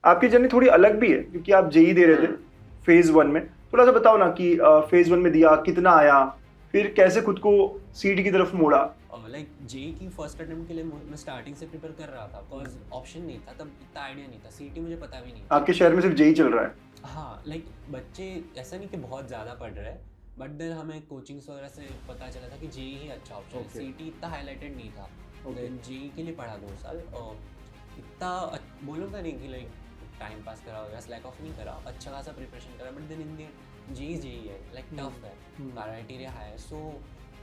आपकी जर्नी थोड़ी अलग भी है क्योंकि आप जेई दे रहे थे फेज 1 में। थोड़ा सा बताओ ना कि फेज 1 में दिया कितना आया, फिर कैसे खुद को सीटी की तरफ मोड़ा। लाइक जेई की फर्स्ट अटेम्प्ट के लिए मैं स्टार्टिंग से प्रिपेयर कर रहा था बिकॉज ऑप्शन नहीं था, तब इतना आइडिया नहीं था, सीटी मुझे पता भी नहीं था। आपके शहर में सिर्फ जेई चल रहा है। हाँ, लाइक बच्चे ऐसा नहीं कि बहुत ज़्यादा पढ़ रहे हैं, बट देन हमें कोचिंग्स वगैरह से पता चला था कि जेई ही अच्छा ऑप्शन है। सीटी इतना हाईलाइटेड नहीं था। देन जेई के लिए पढ़ा 2 साल और इतना बोलूँगा नहीं कि लाइक टाइम पास करा या स्लैक ऑफ नहीं करा, अच्छा खासा प्रिपरेशन करा, but then in the JEE है, लाइक टफ है, क्राइटेरिया हाई है। सो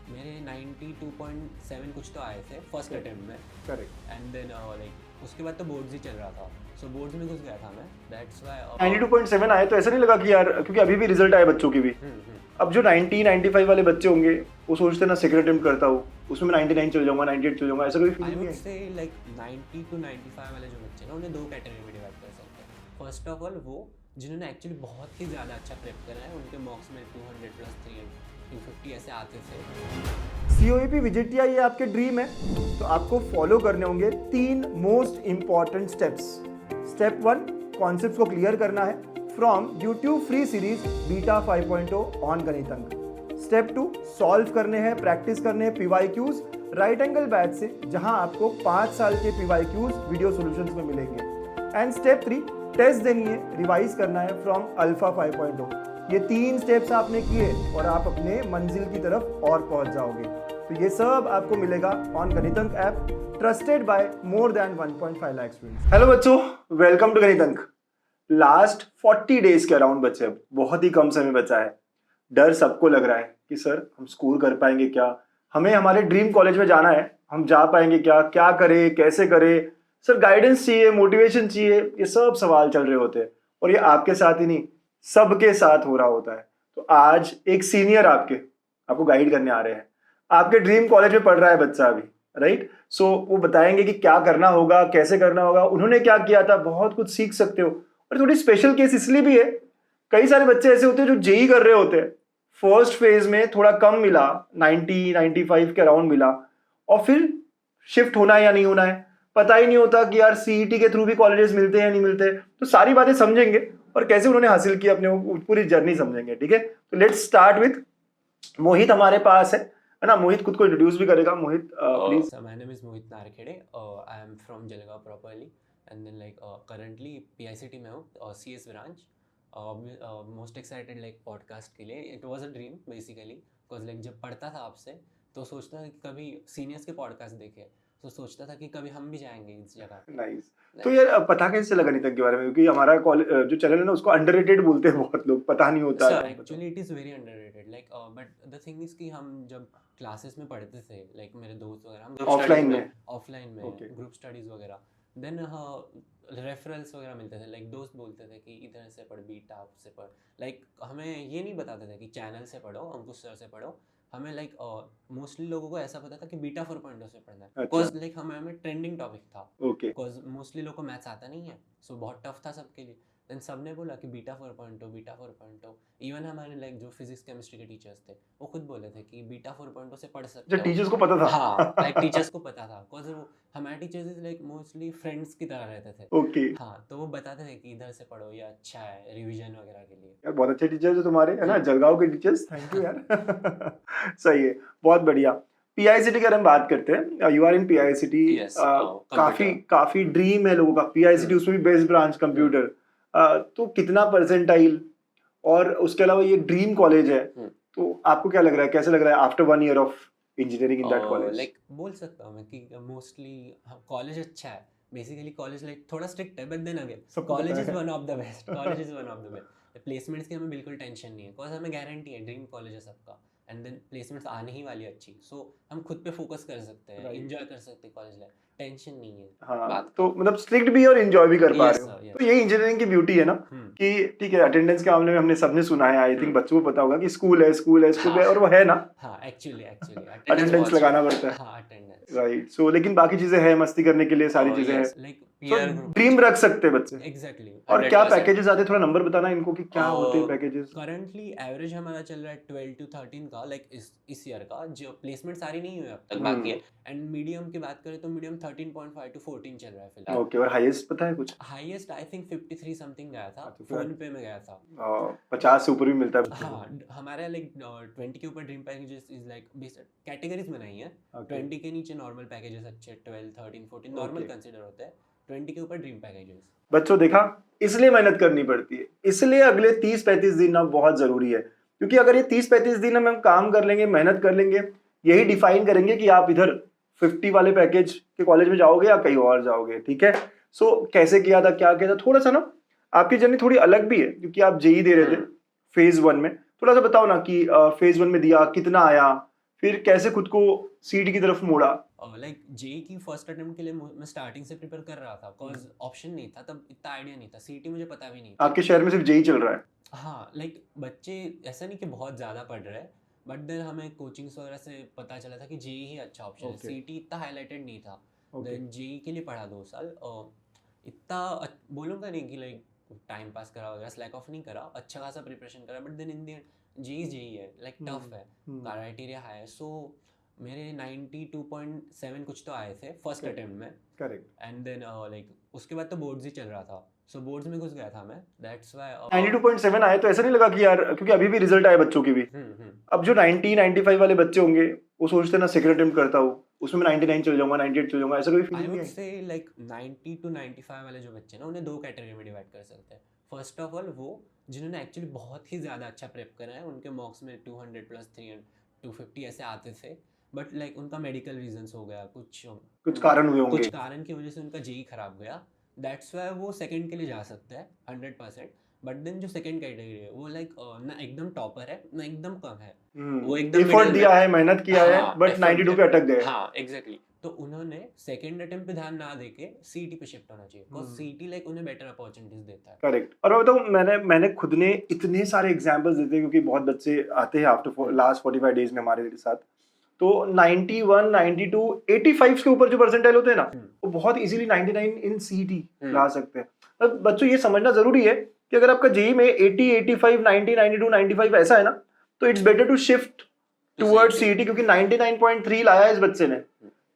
मेरे 92.7 कुछ तो आए थे फर्स्ट अटेम्प्ट में। करेक्ट। एंड देन लाइक उसके बाद तो बोर्ड्स ही चल रहा था, सो बोर्ड्स में घुस गया था मैं, दैट्स व्हाई 92.7 आए तो ऐसा नहीं लगा कि यार, क्योंकि अभी भी रिजल्ट आए बच्चों की भी। अब जो 90 95 वाले बच्चे होंगे वो सोचते हैं ना सेकंड अटेम्प्ट करता हूँ उसमें मैं 99 चल जाऊंगा, 98 चल जाऊंगा, ऐसा कोई आई फीलिंग वुड नहीं है? से लाइक 90 to 95 वाले जो बच्चे हैं ना, उन्हें 2 कैटेगरी में डिवाइड कर सकते हैं। फर्स्ट ऑफ ऑल वो जिन्होंने एक्चुअली बहुत ही ज़्यादा अच्छा प्रेप करा है, उनके मॉक्स में 200 प्लस 300 250 ऐसे आते थे। सीओईपी विजिटिया ये आपके ड्रीम है तो आपको फॉलो करने होंगे 3 most important steps. Step 1, concept को क्लियर करना है from YouTube free series beta 5.0 on गणित अंक। स्टेप 2, सॉल्व करने हैं, प्रैक्टिस करने हैं पीवाईक्यूज राइट एंगल बैच से, जहां आपको 5 साल के पीवाईक्यूज वीडियो सॉल्यूशंस में मिलेंगे। एंड स्टेप 3, टेस्ट देनी है, रिवाइज करना है फ्रॉम अल्फा 5.0। ये 3 स्टेप्स आपने किए और आप अपने मंजिल की तरफ और पहुंच जाओगे। तो ये सब आपको मिलेगा on Ganitank app, trusted by more than 1.5 lakh students. Hello बच्चों, welcome to Ganitank. Last 40 days के अराउंड बचे, अब बहुत ही कम समय बचा है। डर सबको लग रहा है कि सर हम स्कोर कर पाएंगे क्या, हमें हमारे ड्रीम कॉलेज में जाना है, हम जा पाएंगे क्या, क्या करें, कैसे करें, सर गाइडेंस चाहिए, मोटिवेशन चाहिए, ये सब सवाल चल रहे होते हैं। और ये आपके साथ ही नहीं, सबके साथ हो रहा होता है। तो आज एक सीनियर आपको गाइड करने आ रहे हैं। आपके ड्रीम कॉलेज में पढ़ रहा है बच्चा अभी, राइट? सो वो बताएंगे कि क्या करना होगा, कैसे करना होगा, उन्होंने क्या किया था, बहुत कुछ सीख सकते हो। और थोड़ी स्पेशल केस इसलिए भी है, कई सारे बच्चे ऐसे होते हैं जो जेई कर रहे होते हैं, फर्स्ट फेज में थोड़ा कम मिला, 90 95 के अराउंड मिला, और फिर शिफ्ट होना है या नहीं होना है, पता ही नहीं होता कि यार सीईटी के थ्रू भी कॉलेजेस मिलते हैं या नहीं मिलते। तो सारी बातें समझेंगे और कैसे उन्होंने हासिल किया अपने वो पूरी जर्नी समझेंगे, ठीक है? तो लेट्स स्टार्ट विथ मोहित हमारे पास है ना? मोहित खुद को इंट्रोड्यूस भी करेगा। मोहित please. So my name is Mohit Narkhede. I am from Jalgaon properly, and then like currently PICT में हूँ, CS branch. Most excited like podcast के लिए. It was a dream basically, because like जब पढ़ता था आपसे तो सोचता था कि कभी सीनियर्स के पॉडकास्ट देखे, तो सोचता था कि कभी हम भी जाएंगे इस जगह पे। नाइस। तो यार पता कैसे लगा गणितज्ञ के बारे में? क्योंकि हमारा जो चैनल है ना उसको अंडररेटेड बोलते हैं बहुत लोग, पता नहीं होता है। Actually it is very underrated, like but the thing is कि हम जब क्लासेस में पढ़ते थे, लाइक मेरे दोस्त वगैरह, हम ऑफलाइन में okay. ग्रुप स्टडीज वगैरह, देन रेफरल्स वगैरह मिलते थे, लाइक दोस्त बोलते थे कि इधर से पढ़, बीटा से पढ़, लाइक हमें ये नहीं बताते थे कि चैनल से पढ़ो, अंकुश सर से पढ़ो। हमें लाइक मोस्टली लोगों को ऐसा पता था कि बीटा 4.0 से पढ़ना है, बिकॉज लाइक हमें ट्रेंडिंग टॉपिक था, बिकॉज मोस्टली लोगों को मैथ्स आता नहीं है, सो बहुत टफ था सबके लिए। देन सबने बोला कि बीटा 4.0। इवन हमारे लाइक जो फिजिक्स केमिस्ट्री के टीचर्स थे वो खुद बोले थे कि बीटा 4.0 से पढ़ सकते हो। टीचर्स को पता था? हाँ, लाइक टीचर्स को पता था, बिकॉज वो हमारे टीचर्स लाइक मोस्टली फ्रेंड्स की तरह रहते थे। ओके। हाँ, तो वो बताते थे कि इधर से पढ़ो, ये अच्छा है रिवीजन वगैरह के लिए। यार बहुत अच्छे टीचर्स है तुम्हारे, है ना? जलगांव के टीचर्स, थैंक यू यार। सही है, बहुत बढ़िया। पीआईसीटी की अगर हम बात करते हैं, यू आर इन पीआईसीटी, काफी ड्रीम है लोगों का पीआईसीटी, उसमें भी बेस्ट ब्रांच कंप्यूटर। तो कितना परसेंटाइल, और उसके अलावा ये ड्रीम कॉलेज है, तो आपको क्या लग रहा है, कैसे लग रहा है after 1 year of engineering in that college? Like बोल सकता हूँ मैं कि मोस्टली कॉलेज अच्छा है, बेसिकली कॉलेज लाइक थोड़ा स्ट्रिक्ट है, but then again college is one of the best, college is one of the best. Placements की हमें बिल्कुल टेंशन नहीं है, बिकॉज हमें गारंटी है, ड्रीम कॉलेज है सबका, एंड देन प्लेसमेंट्स आने ही वाली अच्छी, सो हम खुद पे फोकस कर सकते हैं, एंजॉय कर सकते हैं कॉलेज लाइफ, टेंशन नहीं है। हाँ, तो मतलब स्ट्रिक्ट भी और एंजॉय भी कर पा रहे हो, तो यही इंजीनियरिंग की ब्यूटी है ना, कि ठीक है अटेंडेंस के मामले में हमने सबने सुना है, आई थिंक बच्चों को पता होगा कि स्कूल है और वो है ना। हाँ, एक्चुअली अटेंडेंस लगाना पड़ता है। हाँ, अटेंडेंस राइट, सो लेकिन बाकी चीजें हैं मस्ती करने के लिए, सारी चीजें हैं, लाइक तो पीयर ग्रुप ड्रीम रख सकते हैं बच्चे। एग्जैक्टली और क्या पैकेजेस आते हैं, थोड़ा नंबर बताना इनको कि क्या होते हैं पैकेजेस। करंटली एवरेज हमारा चल रहा है 12 to 13 का, लाइक इस ईयर का, जो प्लेसमेंट सारी नहीं हुई अब तक बाकी है। एंड मीडियम की बात करें तो मीडियम 13.5 to 14 चल रहा है फिलहाल। ओके, और हाईएस्ट पता है कुछ? हाईएस्ट आई थिंक 53 समथिंग गया था, अच्छा, फोन पे में गया था। 50 से ऊपर भी मिलता है बच्चों को। हाँ, हमारे लाइक 20 के ऊपर dream packages is like based categories बनाई है। Okay. 20 के नीचे नॉर्मल पैकेजेस अच्छे 12 13 14 नॉर्मल Okay. कंसीडर होते हैं। 20 के ऊपर ड्रीम पैकेजेस। बच्चों देखा, इसलिए मेहनत करनी पड़ती है, इसलिए अगले 30-35 दिन ना बहुत जरूरी है, क्योंकि अगर ये 30-35 दिन हम काम कर लेंगे, मेहनत कर लेंगे, यही डिफाइन करेंगे कि आप इधर 50 वाले पैकेज के कॉलेज में जाओगे या कहीं और जाओगे। ठीक है, सो कैसे किया था, क्या किया था, थोड़ा सा ना आपकी जर्नी थोड़ी अलग भी है, क्योंकि आप जेई दे रहे थे फेज 1 में। थोड़ा सा बताओ ना कि फेज 1 में दिया कितना आया, फिर कैसे खुद को सीटी की तरफ मोड़ा। लाइक जेई की फर्स्ट अटेम्प्ट के लिए मैं स्टार्टिंग से प्रिपेयर कर रहा था, बिकॉज ऑप्शन नहीं था तब, इतना आइडिया नहीं था, सीटी मुझे पता भी नहीं था। आपके शहर में सिर्फ जेई चल रहा है? हाँ, लाइक बच्चे ऐसा नहीं कि बहुत ज़्यादा पढ़ रहे हैं, बट देन हमें कोचिंग्स वगैरह से पता चला था कि जेई ही अच्छा ऑप्शन है। सीटी इतना हाईलाइटेड नहीं था। देन जेई के लिए पढ़ा 2 साल, इतना बोलूँगा नहीं कि लाइक टाइम पास करा वगैरह, स्लैक ऑफ नहीं करा, अच्छा खासा प्रिपरेशन करा, but then in the end JEE है, लाइक टफ है, क्राइटेरिया हाई है। सो मेरे 92.7 कुछ तो आए थे फर्स्ट अटेम्प्ट में। करेक्ट। एंड देन लाइक उसके बाद तो बोर्ड्स ही चल रहा था, सो बोर्ड्स में घुस गया था मैं, दैट्स व्हाई 92.7 आए तो ऐसा नहीं लगा कि यार, क्योंकि अभी भी रिजल्ट आए बच्चों के भी, अब जो 90-95 वाले बच्चे होंगे वो सोचते हैं ना सेकंड अटेम्प्ट करता हूँ उसमें मैं 99 चल जाऊंगा, 98 चल जाऊंगा, ऐसा कोई आई फीलिंग वुड नहीं है? से लाइक 90 to 95 वाले जो बच्चे ना, उन्हें 2 कैटेगरी में डिवाइड कर सकते हैं। फर्स्ट ऑफ ऑल वो जिन्होंने एक्चुअली बहुत ही ज़्यादा अच्छा प्रेप करा है, उनके मॉक्स में 200 प्लस 300 250 ऐसे आते थे, बट लाइक उनका मेडिकल रीजंस हो गया, कुछ कारण हुए होंगे। कुछ कारण की वजह से उनका जेई खराब गया, दैट्स वाई वो सेकंड के लिए जा सकते हैं 100%। बट देन जो सेकंड कैटेगरी है वो लाइक ना एकदम टॉपर है ना एकदम कम है, वो एकदम एफर्ट middle दिया में- है, मेहनत किया है, हाँ, बट effort 92 पे दिया। अटक गए। हाँ एग्जैक्टली, तो उन्होंने सेकंड अटेम्प्ट पे ध्यान ना देके सीटी पे शिफ्ट होना चाहिए, बिकॉज सीटी लाइक उन्हें बेटर अपॉर्चुनिटीज देता है। करेक्ट। और मैं बताऊं, मैंने खुद ने इतने सारे एग्जांपल्स देते हैं, क्योंकि बहुत बच्चे आते हैं आफ्टर लास्ट 45 डेज में हमारे साथ, तो 91, 92, 85 के ऊपर जो परसेंटाइल होते हैं ना, वो बहुत इजीली 99 इन सीटी ला सकते हैं। अब बच्चों ये समझना जरूरी है कि अगर आपका जेई में 80, 85, 90, 92, 95 ऐसा है ना, तो it's better to shift toward CET, क्योंकि 99.3 लाया इस बच्चे ने,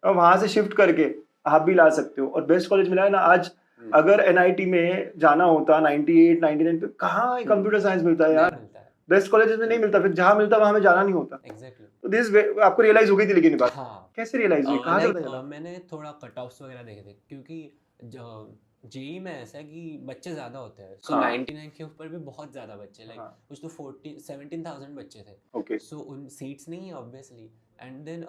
और वहां से शिफ्ट करके आप भी ला सकते हो और बेस्ट कॉलेज मिला है ना। आज अगर एनआईटी में जाना होता 98, 99 पे, कहाँ कंप्यूटर साइंस मिलता है यार, बेस्ट कॉलेजेस में नहीं मिलता, फिर जहाँ मिलता वहां हमें जाना नहीं होता। एग्जैक्टली। तो दिस आपको रियलाइज हो गई थी, लेकिन ये बात हाँ, कैसे रियलाइज हुई, कहाँ से पता चला? मैंने थोड़ा कट ऑफ्स वगैरह देखे थे, क्योंकि जेई में ऐसा है कि बच्चे ज्यादा होते हैं, सो 99 के ऊपर भी बहुत ज्यादा बच्चे, लाइक कुछ तो 17,000 बच्चे थे। ओके, सो उन सीट्स नहीं है ऑब्वियसली। एंड देन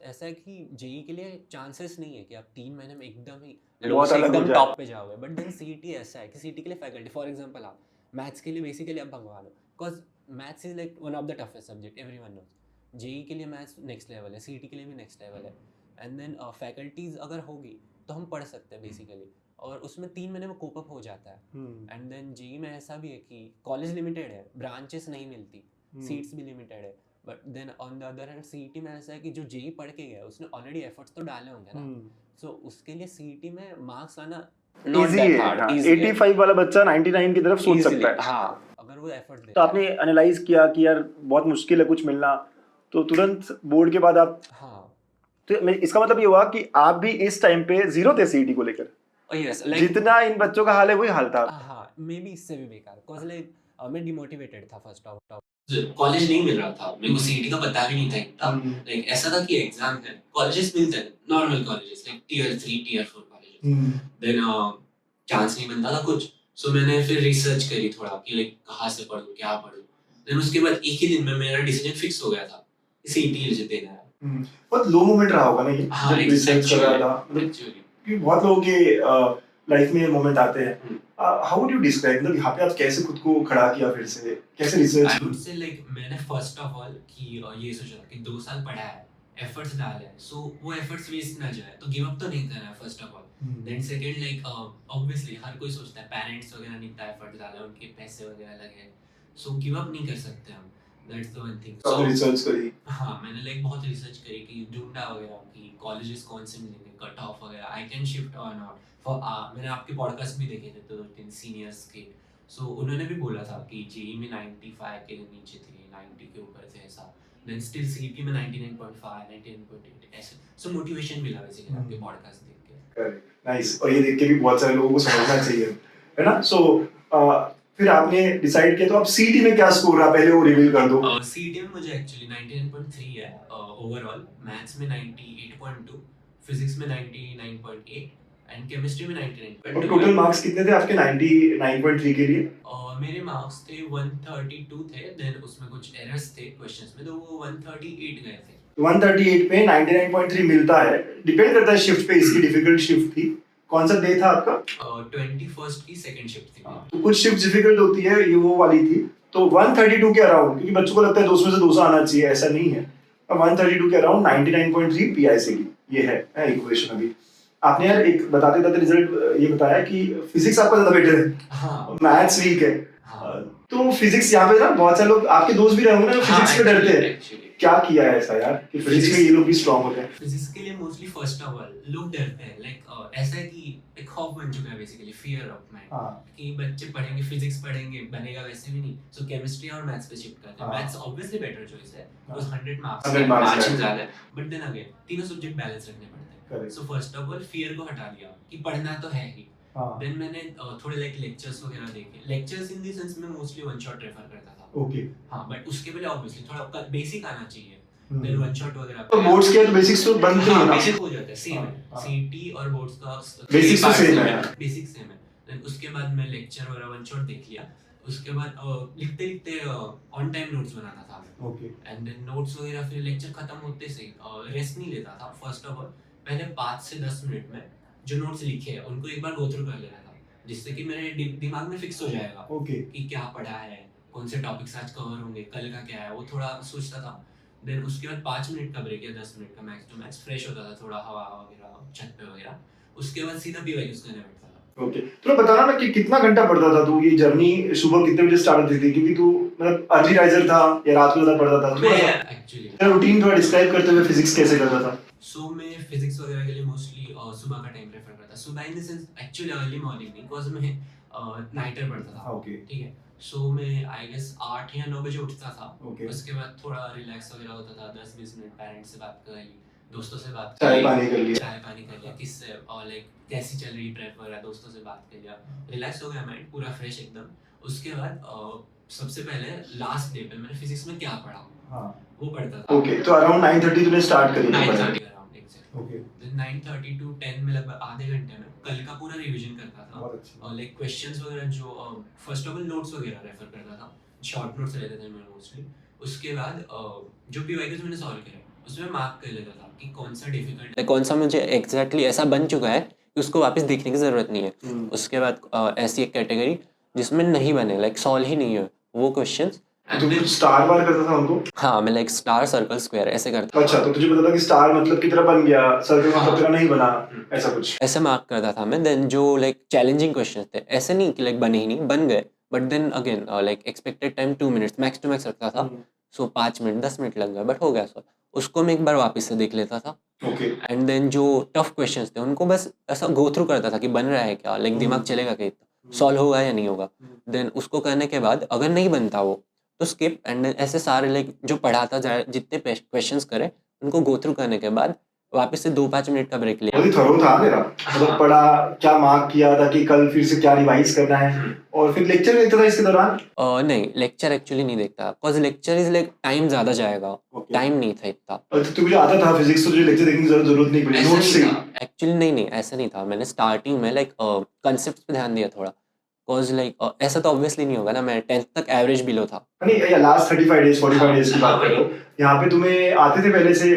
ऐसा है कि जेई के लिए चांसेस नहीं है कि आप 3 महीने में एकदम ही लो से एकदम टॉप पे जाओगे, बट देन सीटी ऐसा है कि सीटी के लिए फैकल्टी, फॉर एग्जांपल आप मैथ्स के लिए बेसिकली आप भगवान हो, because maths is like one of the toughest subject, everyone knows. JEE के लिए मैथ्स नेक्स्ट लेवल है, सीटी के लिए भी नेक्स्ट लेवल है। एंड देन फैकल्टीज अगर होगी तो हम पढ़ सकते हैं बेसिकली, और उसमें 3 महीने में कोप अप हो जाता है। एंड देन जेई में ऐसा भी है कि कॉलेज लिमिटेड है, ब्रांचेस नहीं मिलती, सीट्स भी लिमिटेड है, but then on the other hand CET में ऐसा है कि जो जेई पढ़ के गया उसने ऑलरेडी एफर्ट्स तो डाले होंगे ना, सो उसके लिए सीईटी में मार्क्स आना इजी है। हाँ, 85 वाला बच्चा 99 की तरफ सोच सकता है। हाँ, अगर वो एफर्ट दे। तो आपने एनालाइज किया कि यार बहुत मुश्किल है कुछ मिलना, तो तुरंत बोर्ड के बाद आप, हाँ, तो इसका मतलब ये हुआ कि आप भी इस टाइम पे जीरो थे सीईटी को लेकर? यस, जितना इन बच्चों का हाल है वही हाल था। हाँ, मे बी इससे भी बेकार, बिकॉज़ लाइक मैं डिमोटिवेटेड था फर्स्ट ऑफ कॉलेज नहीं मिल रहा था मेरे को, सीईटी का पता भी नहीं था इतना, लाइक ऐसा था कि एग्जाम है, कॉलेजेस मिलते हैं normal colleges like tier 3 tier 4 colleges, then chance नहीं मिलता था कुछ। सो मैंने फिर रिसर्च करी थोड़ा कि लाइक कहाँ से पढूं, क्या पढूं, देन उसके बाद एक ही दिन में मेरा डिसीजन फिक्स हो गया था, सीईटी मुझे देना है। बहुत लो मोमेंट रहा होगा ना ये, हाँ, जब रिसर्च कर रहा था, एक्चुअली कि बहुत लोगों के लाइफ में ये मोमेंट आते हैं। हाउ वुड यू डिस्क्राइब, मतलब यहाँ पे आप कैसे खुद को खड़ा किया, फिर से कैसे रिसर्च? आई वुड से लाइक मैंने फर्स्ट ऑफ ऑल कि ये सोचा था कि 2 साल पढ़ा है, एफर्ट्स डाले हैं, सो वो एफर्ट्स वेस्ट ना जाए, तो गिव अप तो नहीं करना है first of all. Then second like obviously हर कोई सोचता है पेरेंट्स वगैरह ने इतना एफर्ट डाला है, उनके पैसे वगैरह लगे, सो गिव अप नहीं कर सकते हम। That's the one thing. तो आपने रिसर्च करी? हाँ, मैंने लाइक बहुत रिसर्च करी कि ढूंढा वगैरह कि कॉलेजेस कौन से मिलेंगे, कट ऑफ वगैरह, आई कैन शिफ्ट और नॉट। फॉर मैंने आपके पॉडकास्ट भी देखे थे 2-3 सीनियर्स के, सो उन्होंने भी बोला था कि जेई में 95 के नीचे थे, 90 के ऊपर थे ऐसा, देन स्टिल सीईटी में 99.5 99.8 ऐसे। सो मोटिवेशन मिला बेसिकली आपके पॉडकास्ट देख के। Correct, nice. और ये देख के भी बहुत सारे लोगों को समझना चाहिए, है ना? सो फिर आपने डिसाइड किया, तो आप सीईटी में क्या स्कोर रहा, पहले वो रिवील कर दो। सीईटी में मुझे एक्चुअली 99.3 है ओवरऑल, मैथ्स में 98.2, फिजिक्स में 99.8 एंड केमिस्ट्री में 99.2। और टोटल मार्क्स कितने थे आपके 99.3 के लिए? मेरे मार्क्स थे 132 थे, देन उसमें कुछ एरर्स थे क्वेश्चंस में, तो वो 138 गए थे। 138 पे 99.3 मिलता है, डिपेंड करता है शिफ्ट पे, इसकी डिफिकल्ट शिफ्ट थी। कौन सा डे था आपका? 21st की सेकंड शिफ्ट थी। तो कुछ शिफ्ट डिफिकल्ट होती है, ये वो वाली थी। तो 132 के अराउंड, क्योंकि बच्चों को लगता है 200 में से 200 आना चाहिए, ऐसा नहीं है। 132 के अराउंड 99.3 पीआईसी की ये है इक्वेशन। अभी आपने यार एक बताते बताते रिजल्ट ये बताया कि फिजिक्स आपका ज्यादा बेटर है, हाँ, मैथ्स वीक है। हाँ, तो फिजिक्स यहाँ पे ना बहुत सारे लोग आपके दोस्त भी रहे होंगे ना, फिजिक्स पे डरते हैं। एक्चुअली क्या किया है ऐसा यार कि फिजिक्स में ये लोग भी स्ट्रांग होते हैं? फिजिक्स के लिए मोस्टली फर्स्ट ऑफ ऑल लोग डरते हैं, लाइक ऐसा है कि एक खौफ बन चुका है बेसिकली, फियर ऑफ माइंड, हाँ, कि बच्चे पढ़ेंगे फिजिक्स पढ़ेंगे बनेगा वैसे भी नहीं, सो केमिस्ट्री और मैथ्स पे शिफ्ट करते हैं। हाँ। मैथ्स ऑब्वियसली बेटर चॉइस है, हाँ। उस 100 मार्क्स 100 marks मार्जिन है। ज्यादा है, बट देन अगेन तीनों सब्जेक्ट बैलेंस रखने पड़ते हैं। Correct. So first of all fear को हटा दिया कि पढ़ना तो है ही। हाँ, देन मैंने थोड़े लाइक लेक्चर्स वगैरह देखे, लेक्चर्स इन द सेंस में मोस्टली वन शॉट रेफर करता था। ओके। हाँ, बट उसके पहले ऑब्वियसली थोड़ा बेसिक आना चाहिए, हम्म। देन वन शॉट वगैरह तो बोर्ड्स के तो बेसिक्स तो बनते ही हाँ, हैं ना? बेसिक हो जाता है, सेम हाँ, है, हाँ। सीईटी और बोर्ड्स का Basics तो same है। बेसिक सेम है। देन उसके बाद मैं लेक्चर वगैरह वन शॉट देख लिया, उसके बाद लिखते लिखते ऑन टाइम नोट्स बनाता था मैं, ओके। एंड देन नोट्स वगैरह फिर लेक्चर खत्म होते से रेस्ट नहीं लेता था। फर्स्ट ऑफ ऑल पहले 5 से 10 मिनट में जो नोट्स लिखे हैं उनको एक बार गो थ्रू कर लेना था, जिससे कि मेरे दिमाग में फिक्स हो जाएगा ओके। कि क्या पढ़ा है, कौन से टॉपिक्स आज कवर होंगे, कल का क्या है, वो थोड़ा सोचता था। देन उसके बाद 5 मिनट का ब्रेक या 10 मिनट का मैक्स टू मैक्स, फ्रेश होता था, थोड़ा हवा वगैरह छत पे वगैरह, उसके बाद सीधा पीवाईक्यूज करने बैठता था। ओके, तो बताना ना कि कितना घंटा पढ़ता था तू, ये जर्नी सुबह कितने बजे स्टार्ट होती थी, क्योंकि तू मतलब अर्ली राइजर था या रात को ज्यादा पढ़ता था? मैं थोड़ा एक्चुअली तेरा रूटीन थोड़ा डिस्क्राइब करते हुए फिजिक्स कैसे करता था? सो मैं फिजिक्स वगैरह के लिए मोस्टली सुबह का टाइम प्रेफर करता। सुबह in the sense actually early morning नहीं, बिकॉज मैं नाइटर पढ़ता था। ओके। ठीक है, सो मैं आई गेस 8 या 9 बजे उठता था। ओके। उसके बाद थोड़ा रिलैक्स वगैरह होता था, 10-20 मिनट पेरेंट्स से बात कर ली, दोस्तों से बात कर चाय ली, पानी कर लिया। चाय पानी कर लिया, किससे और लाइक कैसी चल रही प्रेप वगैरह, दोस्तों से बात कर लिया, रिलैक्स हो गया माइंड पूरा फ्रेश एकदम। उसके बाद सबसे पहले लास्ट डे पे मैंने फिजिक्स में क्या पढ़ा हाँ, वो पढ़ता था। ओके। तो अराउंड 9:30 तूने स्टार्ट करी थी पढ़ाई? 9:30 around exact. Okay, then 9:30 to 10 में लगभग आधे घंटे में कल का पूरा रिवीजन करता था, बहुत अच्छी। और लाइक क्वेश्चंस वगैरह जो फर्स्ट ऑफ ऑल नोट्स वगैरह रेफर करता था, शॉर्ट नोट्स लेते थे मैं मोस्टली। उसके बाद जो पीवाईक्यूज मैंने सॉल्व करे उसमें मार्क कर लेता था कि कौन सा डिफिकल्ट है, कौन सा मुझे एग्जैक्टली ऐसा बन चुका है कि उसको वापस देखने की ज़रूरत नहीं है। उसके बाद ऐसी एक कैटेगरी जिसमें नहीं बने, लाइक सॉल्व ही नहीं है वो क्वेश्चंस, तो कुछ स्टार वार करता था उनको? हाँ मैं लाइक स्टार सर्कल स्क्वायर ऐसे करता था। अच्छा, तो तुझे पता था कि स्टार मतलब की तरह बन गया, सर्कल मतलब तेरा नहीं बना, ऐसा कुछ? ऐसे मार्क करता था मैं। देन जो लाइक चैलेंजिंग क्वेश्चन थे, ऐसे नहीं कि लाइक बने ही नहीं, बन गए, but then again like expected time 2 minutes max to max रखता था। सो 5 मिनट 10 मिनट लग गए, बट हो गया सो उसको मैं एक बार वापस से देख लेता था। ओके। एंड देन जो टफ क्वेश्चंस थे उनको बस ऐसा गो थ्रू करता था कि बन रहा है क्या, लाइक दिमाग चलेगा कि सॉल्व होगा या नहीं होगा। देन उसको करने के बाद अगर नहीं बनता वो तो स्किप, एंड ऐसे सारे लाइक जो पढ़ाता जाए जितने क्वेश्चंस करे उनको गो थ्रू करने के बाद वापस से 2-5 मिनट का ब्रेक लिया। बहुत ही थरो था तेरा, मतलब पढ़ा, क्या मार्क किया था कि कल फिर से क्या रिवाइज करना है, और फिर लेक्चर देखता था इसके दौरान? नहीं, लेक्चर एक्चुअली नहीं देखता, because lecture is like time ज़्यादा जाएगा, टाइम नहीं था इतना। तो तुझे आता था फिजिक्स, तो तुझे लेक्चर देखने की जरूरत नहीं पड़ी, नोट्स से? एक्चुअली नहीं, ऐसा नहीं था। मैंने स्टार्टिंग में लाइक कंसेप्ट पे ध्यान दिया थोड़ा, बिकॉज लाइक ऐसा तो ऑब्वियसली नहीं होगा ना, मैं 10th तक एवरेज बिलो था। नहीं, या लास्ट 35 डेज 45 डेज की बात कर रहा हूँ, यहाँ पे तुम्हें आते थे पहले से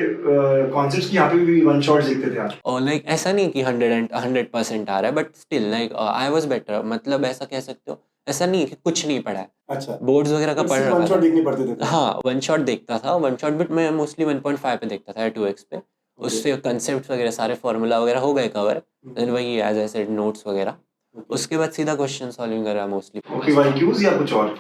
कॉन्सेप्ट्स की, यहाँ पे भी वन शॉट्स देखते थे आप? और लाइक ऐसा नहीं कि 100% आ रहा है, but still like I was better, मतलब ऐसा कह सकते हो। ऐसा नहीं कि कुछ नहीं पढ़ा है, अच्छा, बोर्ड्स वगैरह का पढ़ रहा वन था। शॉट देखने पड़ते थे? हाँ, वन शॉट देखता था, वन शॉट बट मैं मोस्टली 1.5 पे देखता था, 2x पे। उससे कंसेप्ट वगैरह सारे फॉर्मूला वगैरह हो गए कवर, देन वही एज आई सेड नोट्स वगैरह। उसके बाद सीधा क्वेश्चन सॉल्विंग करा मोस्टली। पीवाईक्यूज या कुछ और?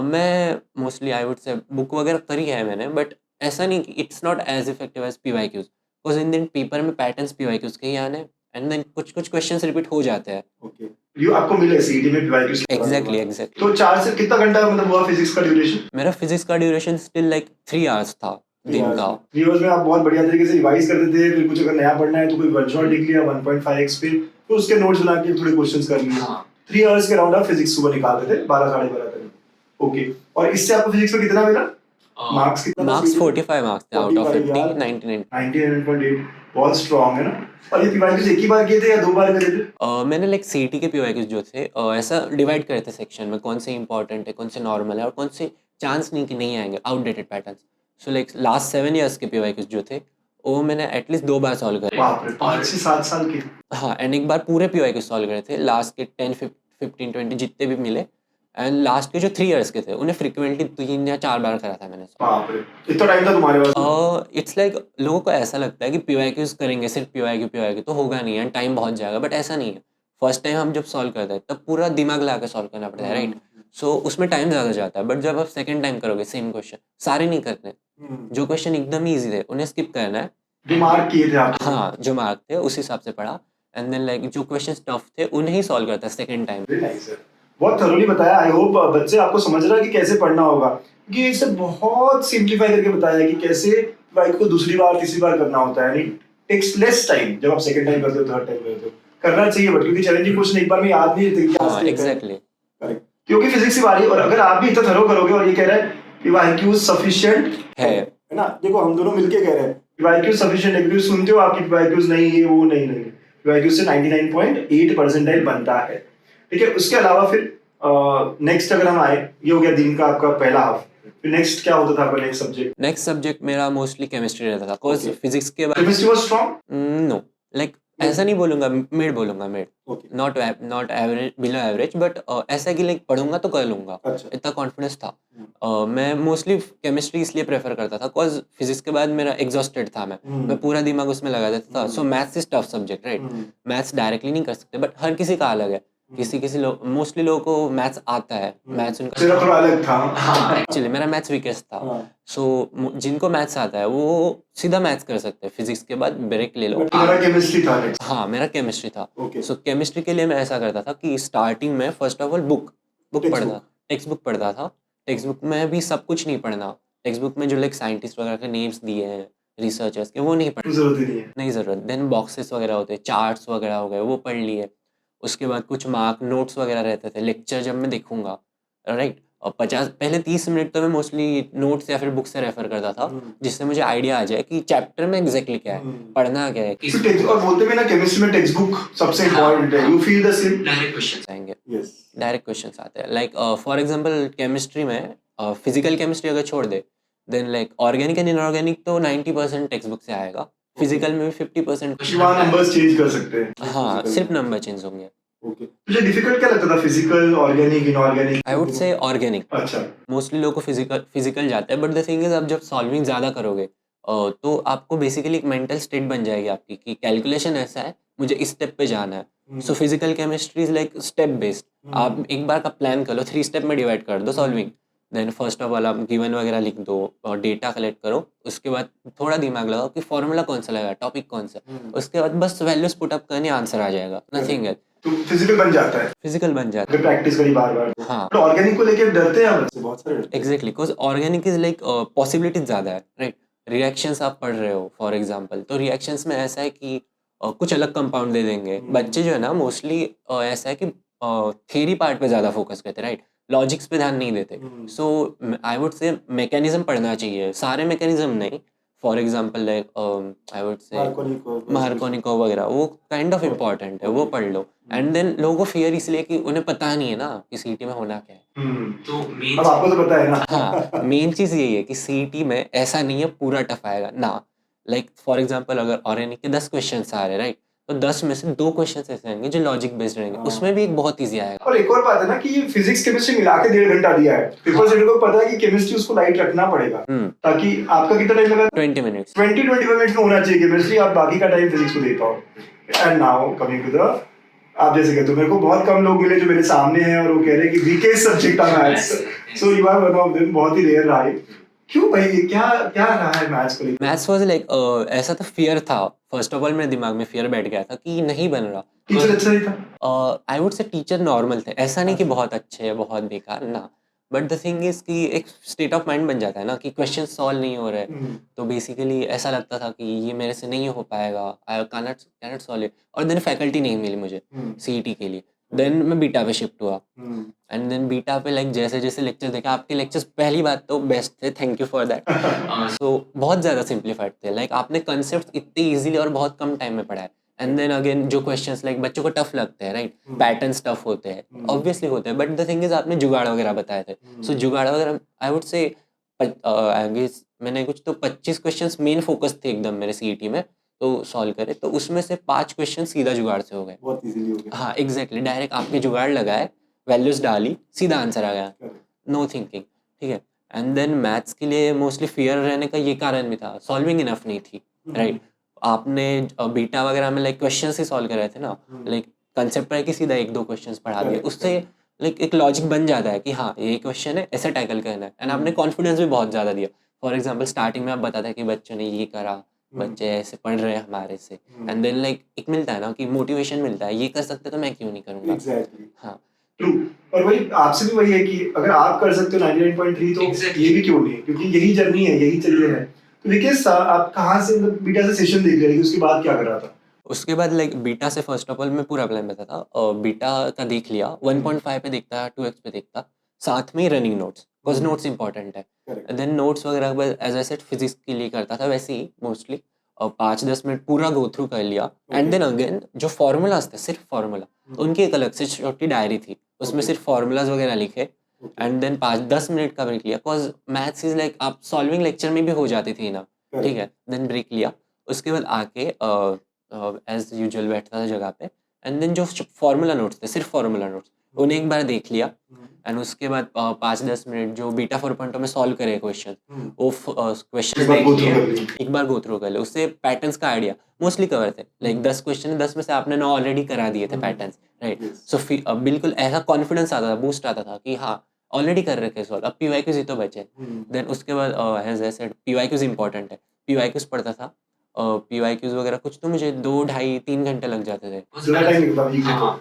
मैं mostly I would say book वगैरह करी है मैंने, बट ऐसा नहीं कि it's not as effective as PYQs, because in दिन पेपर में पैटर्न्स पीवाईक्यूज के ही आने, एंड देन कुछ कुछ क्वेश्चंस रिपीट हो जाते हैं। ओके, ये आपको मिले सीईटी में पीवाईक्यूज? एग्जैक्टली। तो 4 से कितना घंटा मतलब हुआ फिजिक्स का ड्यूरेशन? मेरा फिजिक्स का ड्यूरेशन स्टिल लाइक 3 आवर्स था दिन का। 3 आवर्स में आप बहुत बढ़िया तरीके से रिवाइज करते थे, फिर कुछ अगर नया पढ़ना है तो कोई वन शॉट लिख लिया 1.5x पे, तो उसके नोट्स बना के थोड़े क्वेश्चंस कर लिए। 3 आवर्स के अराउंड आप फिजिक्स सुबह निकालते थे 12 साढ़े 12 तक। ओके, और इससे आपको फिजिक्स में कितना मिला? मार्क्स कितना? मार्क्स 45 मार्क्स थे आउट ऑफ 50, 99.8। बहुत स्ट्रांग है ना। और ये पीवाईक्यूज एक ही बार किए थे या 2 बार करे थे? मैंने लाइक सीईटी के पीवाईक्यूज जो थे ऐसा डिवाइड करे थे सेक्शन में, कौन से इंपॉर्टेंट है, कौन से नॉर्मल है, और कौन से चांस नहीं कि नहीं आएंगे outdated patterns. So like last 7 years के पीवाईक्यूज जो थे वो मैंने एटलीस्ट 2 बार सॉल्व करे। बाप रे, 5 से 7 साल के? हाँ, एंड एक बार पूरे पीवाईक्यूज सॉल्व करे थे, लास्ट के 10 15 20 जितने भी मिले, एंड लास्ट के जो 3 इयर्स के थे उन्हें फ्रिक्वेंटली 3 या 4 बार करा था मैंने। बाप रे, इतना टाइम था तुम्हारे पास? इट्स लाइक लोगों को ऐसा लगता है कि पीवाईक्यूज करेंगे सिर्फ पीवाईक्यू तो होगा नहीं एंड टाइम बहुत जाएगा, बट ऐसा नहीं है। फर्स्ट टाइम हम जब सॉल्व करते हैं तब पूरा दिमाग लगा के सॉल्व करना पड़ता है, राइट? सो उसमें टाइम ज़्यादा जाता है, बट जब आप सेकंड टाइम करोगे सेम क्वेश्चन, सारे नहीं करने, जो क्वेश्चन एकदम ईजी थे उन्हें स्किप करना है। जो मार्क किए थे आप? हाँ, जो मार्क थे उस हिसाब से पढ़ा, एंड देन लाइक जो क्वेश्चन टफ थे उन्हें ही सॉल्व करता है सेकंड टाइम। बहुत थरोली बताया। आई होप बच्चे आपको समझ रहा है कि कैसे पढ़ना होगा, क्योंकि इसे बहुत सिंप्लीफाई करके बताया कि कैसे बाइक को दूसरी बार तीसरी बार करना होता है। नहीं, टेक्स लेस टाइम जब आप सेकंड टाइम करते हो, थर्ड टाइम करते हो, करना चाहिए, बट क्योंकि चैलेंजिंग क्वेश्चन एक बार में याद नहीं रहते। हाँ, एग्जैक्टली, करेक्ट। क्योंकि फिजिक्स की बारी, और अगर आप भी इतना थरो करोगे, और ये कह रहा है कि पीवाईक्यू सफिशिएंट है ना, देखो हम दोनों मिलके कह रहे हैं पीवाईक्यू सफिशिएंट है, क्योंकि सुनते हो आपकी पीवाईक्यूज नहीं है वो नहीं, पीवाईक्यू से 99.8 परसेंटाइल बनता है। ठीक है, उसके अलावा फिर नेक्स्ट अगर हम आए, ये हो गया दिन का आपका पहला हाफ, फिर नेक्स्ट क्या होता था आपका नेक्स्ट सब्जेक्ट? मेरा मोस्टली केमिस्ट्री रहता था, बिकॉज फिजिक्स के बाद chemistry was strong? No, like ऐसा नहीं बोलूंगा, मिड बोलूंगा, mid, not average, below average, but ऐसा कि लाइक पढ़ूंगा तो कर लूंगा, इतना कॉन्फिडेंस था। मैं मोस्टली केमिस्ट्री इसलिए प्रेफर करता था बिकॉज फिजिक्स के बाद मेरा एग्जॉस्टेड था, मैं पूरा दिमाग उसमें लगा देता था। सो maths is tough subject, right? Maths directly नहीं कर सकते, बट हर किसी का अलग है। किसी लोग, मोस्टली लोगों को मैथ्स आता है, मैथ्स उनका तेरा थोड़ा अलग था। एक्चुअली मेरा मैथ्स वीकेस्ट था। सो जिनको मैथ्स आता है वो सीधा मैथ्स कर सकते हैं, फिजिक्स के बाद ब्रेक ले लो। मेरा केमिस्ट्री था। हाँ, मेरा केमिस्ट्री था। सो केमिस्ट्री के लिए मैं ऐसा करता था कि स्टार्टिंग में फर्स्ट ऑफ ऑल बुक पढ़ता, टेक्स्ट बुक पढ़ता था। टेक्स्ट बुक में भी सब कुछ नहीं पढ़ना, टेक्स्ट बुक में जो लाइक साइंटिस्ट वगैरह के नेम्स दिए हैं, रिसर्चर्स के, वो नहीं पढ़ना, नहीं जरूरत। देन बॉक्सेस वगैरह होते हैं, चार्ट्स वगैरह हो गए, वो पढ़ लिए। उसके बाद कुछ मार्क नोट्स वगैरह रहते थे, लेक्चर जब मैं देखूंगा, राइट, और 30 मिनट तो मैं मोस्टली नोट्स या फिर बुक से रेफर करता था, जिससे मुझे आइडिया आ जाए कि चैप्टर में एग्जैक्टली क्या है, पढ़ना क्या है। और बोलते भी ना केमिस्ट्री में टेक्स्ट बुक सबसे इंपॉर्टेंट है। You feel the same? Direct questions आएंगे, डायरेक्ट क्वेश्चंस आते हैं। लाइक फॉर एग्जांपल केमिस्ट्री में फिजिकल केमिस्ट्री अगर छोड़ दे, then like organic and inorganic तो 90% टेक्स्ट बुक से आएगा। फिजिकल में भी 50% नंबर्स चेंज कर सकते हैं। हाँ, सिर्फ नंबर चेंज होंगे। ओके, तुझे डिफिकल्ट क्या लगता था, physical, organic, inorganic? I would से ऑर्गेनिक। अच्छा, मोस्टली लोगों को फिजिकल जाता है, बट द थिंग इज आप जब सॉल्विंग ज़्यादा करोगे तो आपको बेसिकली एक मेंटल स्टेट बन जाएगी आपकी कि कैलकुलेशन ऐसा है, मुझे इस स्टेप पे जाना है। So physical chemistry is like step based. आप एक बार का प्लान कर लो, 3 स्टेप में डिवाइड कर दो solving. Then first of all आप गिवन वगैरह लिख दो और डेटा कलेक्ट करो। उसके बाद थोड़ा दिमाग लगाओ कि फॉर्मूला कौन सा लगा, टॉपिक कौन सा। उसके बाद बस वैल्यूज पुट अप करनी, आंसर आ जाएगा, नथिंग एल्स। तो फिजिकल बन जाता है, फिजिकल बन जाता है, प्रैक्टिस करी बार-बार। हाँ, तो ऑर्गेनिक को लेके डरते हैं बच्चे बहुत सारे। Exactly, because organic is like possibilities ज़्यादा है, राइट? रिएक्शंस आप पढ़ रहे हो फॉर एग्जांपल, तो रिएक्शंस में ऐसा है कि कुछ अलग कंपाउंड दे देंगे। बच्चे जो है ना मोस्टली ऐसा है कि थ्योरी पार्ट पे ज़्यादा फोकस करते हैं, राइट? लॉजिक्स पे ध्यान नहीं देते। सो आई वुड से मैकेनिज्म पढ़ना चाहिए, सारे मैकेनिज्म नहीं। For example like I would से मार्कोनिकोव वगैरह, वो काइंड ऑफ इम्पोर्टेंट है, वो पढ़ लो। एंड देन लोगों को फियर इसलिए कि उन्हें पता नहीं है ना कि सीईटी में होना क्या है। तो अब आपको तो पता है ना। हाँ, मेन चीज़ यही है कि सीईटी में ऐसा नहीं है पूरा टफ आएगा ना। लाइक फॉर एग्जांपल अगर ऑर्गेनिक के 10 क्वेश्चंस आ रहे, राइट, तो 10 में से 2 क्वेश्चंस ऐसे आएंगे जो लॉजिक बेस्ड रहेंगे, उसमें भी एक बहुत इजी आएगा। और एक और बात है ना कि ये फिजिक्स केमिस्ट्री मिला के 1.5 घंटा दिया है, पेपर सेट को पता है कि केमिस्ट्री उसको लाइट रखना पड़ेगा, ताकि आपका कितना टाइम लगा? 20 मिनट्स, 20-25 मिनट्स में होना चाहिए केमिस्ट्री, आप बाकी का टाइम फिजिक्स को दे पाओ। And now coming to the आप जैसे कहते हो, मेरे को बहुत कम लोग मिले जो मेरे सामने हैं और वो कह रहे हैं कि वीकेस्ट सब्जेक्ट है maths, so you are one of them, बहुत ही रेयर रहा है। क्यों भाई, ये क्या क्या रहा है मैथ्स को लेकर? मैथ्स वाज लाइक ऐसा तो फियर था, फर्स्ट ऑफ ऑल मेरे दिमाग में फियर बैठ गया था कि नहीं बन रहा। टीचर अच्छा नहीं था? आई वुड से टीचर नॉर्मल थे, ऐसा नहीं कि अच्छा। बहुत अच्छे है बहुत बेकार ना, बट द थिंग इज कि एक स्टेट ऑफ माइंड बन जाता है ना कि क्वेश्चन सॉल्व नहीं हो रहे, तो बेसिकली ऐसा लगता था कि ये मेरे से नहीं हो पाएगा, आई कैनॉट सॉल्व इट। और देन फैकल्टी नहीं मिली मुझे सीईटी के लिए, देन मैं बीटा पे शिफ्ट हुआ, एंड देन बीटा पे लाइक जैसे जैसे लेक्चर देखा, आपके लेक्चर्स पहली बात तो बेस्ट थे, थैंक यू फॉर दैट। सो बहुत ज़्यादा सिंप्लीफाइड थे, लाइक आपने कंसेप्ट इतने इजीली और बहुत कम टाइम में पढ़ा है। एंड देन अगेन जो क्वेश्चंस लाइक बच्चों को टफ लगते हैं, राइट, पैटर्न्स टफ होते हैं, ऑब्वियसली होते हैं, बट द थिंग इज आपने जुगाड़ वगैरह बताए थे। सो जुगाड़ वगैरह आई वुड से मैंने कुछ तो 25 क्वेश्चंस मेन फोकस थे एकदम मेरे सीईटी में, तो सॉल्व करे, तो उसमें से 5 क्वेश्चन सीधा जुगाड़ से हो गए। बहुत इजीली हो गया। हाँ एग्जैक्टली, डायरेक्ट आपने जुगाड़ लगाए, वैल्यूज डाली, सीधा आंसर आ गया, नो थिंकिंग, ठीक है। एंड देन मैथ्स के लिए मोस्टली फियर रहने का ये कारण भी था, सॉल्विंग इनफ नहीं थी, राइट। आपने बीटा वगैरह में लाइक क्वेश्चंस ही सॉल्व कर रहे थे ना, लाइक कंसेप्ट है कि सीधा एक दो क्वेश्चंस पढ़ा दिए, उससे लाइक एक लॉजिक बन जाता है कि हाँ ये क्वेश्चन है, ऐसे टैकल करना है, एंड आपने कॉन्फिडेंस भी बहुत ज़्यादा दिया। फॉर एग्जाम्पल स्टार्टिंग में आप बताते हैं कि बच्चों ने ये करा, बच्चे ऐसे पढ़ रहे हैं हमारे से, एंड देन लाइक एक मिलता है ना कि मोटिवेशन मिलता है, ये कर सकते तो मैं क्यों नहीं करूँगा। एग्जैक्टली, हाँ ट्रू। और वही आपसे भी वही है कि अगर आप कर सकते हो 99.3 तो Exactly. ये भी क्यों नहीं, क्योंकि यही जर्नी है, यही चलिए है। तो विकेश आप कहाँ से मतलब बीटा से सेशन देख रहे थे, उसके बाद क्या कर रहा था? उसके बाद लाइक बीटा से फर्स्ट ऑफ ऑल मैं पूरा प्लान बताता था, और बीटा का देख लिया, 1.5 पे देखता, 2x पे देखता, साथ में ही running notes, because notes important है। Correct. देन नोट्स वगैरह एज आई सेड फिजिक्स के लिए करता था वैसे ही मोस्टली, और 5-10 मिनट पूरा गो थ्रू कर लिया, एंड देन अगेन जो फॉर्मूलाज थे, सिर्फ फार्मूला, उनकी एक अलग से छोटी डायरी थी, उसमें सिर्फ फार्मूलाज वगैरह लिखे, एंड देन 5-10 मिनट का ब्रेक लिया, बिकॉज मैथ्स इज लाइक आप सॉल्विंग लेक्चर में भी हो जाती थी ना, ठीक है। देन ब्रेक लिया, उसके बाद आके एज यूजुअल बैठता था जगह पे, एंड देन जो फार्मूला नोट्स थे, सिर्फ फार्मूला नोट्स, उन्हें एक बार देख लिया, एंड उसके बाद 5-10 मिनट जो बीटा 4.0 में सॉल्व करे क्वेश्चन, वो क्वेश्चन देख लिए, एक बार गो थ्रू कर ले, उससे पैटर्न्स का आइडिया मोस्टली कवर थे, लाइक 10 क्वेश्चन 10 में से आपने 9 ऑलरेडी करा दिए थे पैटर्न्स, राइट। सो बिल्कुल ऐसा कॉन्फिडेंस आता था, बूस्ट आता था कि हाँ ऑलरेडी कर रखे सॉल्व, अब पीवाईक्यूज ही तो बचे। देन उसके बाद as I said PYQs important है, पीवाईक्यूज पढ़ता था, पीवाईक्यूज वगैरह कुछ तो मुझे 2 ढाई 3 घंटे लग जाते थे। ज़्यादा टाइम लगता था, वीक हाँ,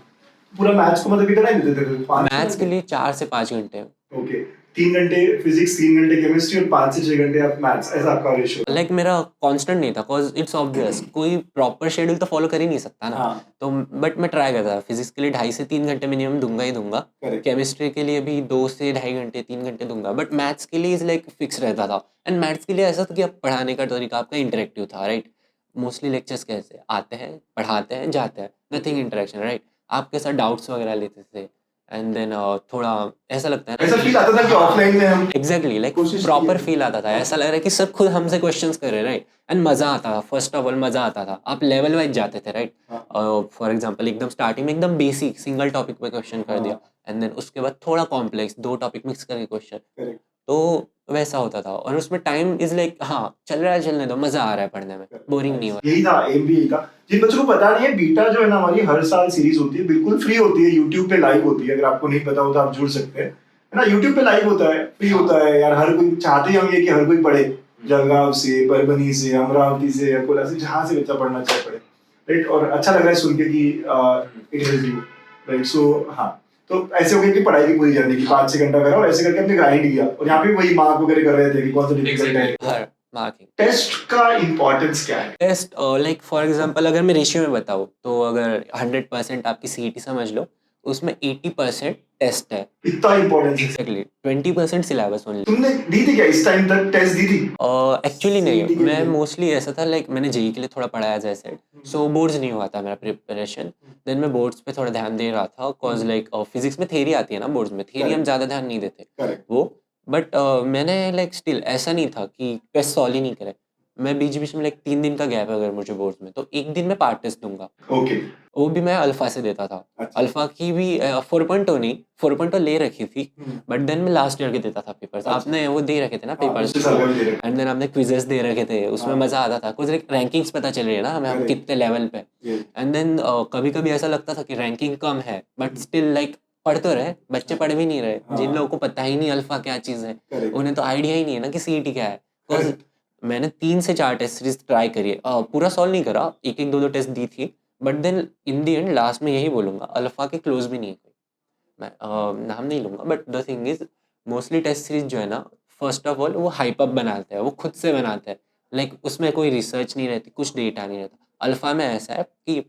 पूरा मैथ्स को मतलब कितना टाइम देते थे? 5 मैथ्स के लिए 4 से 5 घंटे, ओके, 3 घंटे फिजिक्स, 3 घंटे केमिस्ट्री और 5 से 6 घंटे आप मैथ्स, ऐसा आपका रेशियो था? लाइक मेरा कांस्टेंट नहीं था, बिकॉज इट्स ऑब्वियस कोई प्रॉपर शेड्यूल तो फॉलो कर ही नहीं सकता ना। हाँ, तो बट मैं ट्राई करता था, फिजिक्स के लिए 2.5 से 3 घंटे मिनिमम दूंगा ही दूंगा, करेक्ट। केमिस्ट्री के लिए भी 2 से ढाई घंटे 3 घंटे दूंगा, बट मैथ्स के लिए इज लाइक फिक्स रहता था। एंड मैथ्स के लिए ऐसा था कि अब पढ़ाने का तरीका आपका इंटरेक्टिव था, राइट। मोस्टली लेक्चर्स कैसे आते हैं, पढ़ाते हैं, जाते हैं, नथिंग इंटरेक्शन, राइट। आपके साथ डाउट्स वगैरह लेते थे, एंड देन थोड़ा ऐसा लगता है ऐसा फील आता था कि ऑफलाइन में हम एग्जैक्टली लाइक कोशिश प्रॉपर की है। फील आता था, ऐसा लग रहा है कि सब खुद हमसे क्वेश्चंस कर रहे हैं, राइट। एंड मजा आता था, फर्स्ट ऑफ ऑल मजा आता था, आप लेवल वाइज जाते थे, राइट। फॉर एग्जांपल एकदम स्टार्टिंग में एकदम बेसिक सिंगल टॉपिक पे क्वेश्चन कर दिया, एंड देन उसके बाद थोड़ा कॉम्प्लेक्स 2 टॉपिक मिक्स करके क्वेश्चन, करेक्ट। तो वैसा होता था। और उसमें टाइम इज लाइक हाँ चल रहा है, चलने दो, मजा आ रहा है पढ़ने में, बोरिंग नहीं हो यही था, एम भी यही था। जिन बच्चों को पता नहीं है, बीटा जो है ना हमारी हर साल सीरीज होती है, बिल्कुल फ्री होती है, यूट्यूब पे लाइव होती है। अगर आपको नहीं पता हो तो आप जुड़ सकते हैं, है ना। यूट्यूब पे लाइव होता है, फ्री होता है यार, हर कोई चाहते हैं हम ये कि हर कोई पढ़े, जलगांव से, परभनी से, अमरावती से, अकोला से, जहाँ से बच्चा पढ़ना चाहे पढ़े, राइट। और अच्छा लग रहा है सुन के कि इट हेल्प यू, राइट। सो हाँ, तो ऐसे हो गया कि पढ़ाई की पूरी जर्नी की 5-6 घंटा करा और ऐसे करके हमने ग्राइंड किया। और यहाँ पे वही मार्क वगैरह कर रहे थे कि कौन सा डिफिकल्ट है। हर मार्किंग टेस्ट का इंपॉर्टेंस क्या है? टेस्ट लाइक फॉर एग्जांपल अगर मैं रेशियो में बताऊँ तो अगर 100% आपकी सीईटी समझ लो, उसमें 80% टेस्ट है, इतना इंपॉर्टेंस है? Exactly 20% syllabus only. तुमने दी थी क्या इस टाइम तक टेस्ट दी थी? एक्चुअली नहीं, CET के मैं लिए? मोस्टली ऐसा था लाइक मैंने जेई के लिए थोड़ा पढ़ाया जैसे, सो बोर्ड्स नहीं हुआ था मेरा प्रिपरेशन। देन मैं बोर्ड्स पे थोड़ा ध्यान दे रहा था, बिकॉज लाइक फिजिक्स में थ्योरी आती है ना, बोर्ड्स में थ्योरी हम Correct. ज़्यादा ध्यान नहीं देते करेक्ट। वो, बट मैंने लाइक स्टिल ऐसा नहीं था कि टेस्ट सॉल्व ही नहीं करे, मैं बीच बीच में लाइक 3 दिन का गैप है अगर मुझे बोर्ड्स में, तो एक दिन मैं पार्ट टेस्ट दूंगा। ओके। वो भी मैं अल्फा से देता था। अच्छा। अल्फा की भी 4.0 नहीं, 4.0 ले रखी थी, बट देन मैं लास्ट ईयर के देता था पेपर्स। अच्छा। आपने वो दे रखे थे ना हाँ, पेपर्स, पिछले साल का भी दे रखा एंड देन आपने क्विजेस दे रखे थे, उसमें हाँ। मजा आता था, कुछ रैंकिंग्स पता चल रही है ना हमें, हम Correct. कितने लेवल पे। ये एंड देन कभी कभी ऐसा लगता था कि रैंकिंग कम है, बट स्टिल लाइक पढ़ तो रहे बच्चे, पढ़ भी नहीं रहे। जिन हाँ। लोगों को पता ही नहीं अल्फा क्या चीज़ है, करेक्ट। उन्हें तो आइडिया ही नहीं है ना कि सीईटी क्या है। Because Correct. मैंने 3 से 4 टेस्ट सीरीज ट्राई करी है, पूरा सॉल्व नहीं करा, एक एक दो दो टेस्ट दी थी, but then in the end last में यही बोलूंगा, अल्फा के क्लोज भी नहीं है कोई। मैं नाम नहीं लूंगा, but the thing is mostly test series जो है ना, फर्स्ट ऑफ ऑल वो हाइप अप बनाते हैं, वो खुद से बनाते हैं, लाइक उसमें कोई रिसर्च नहीं रहती, कुछ डेटा नहीं रहता। अल्फा में ऐसा है कि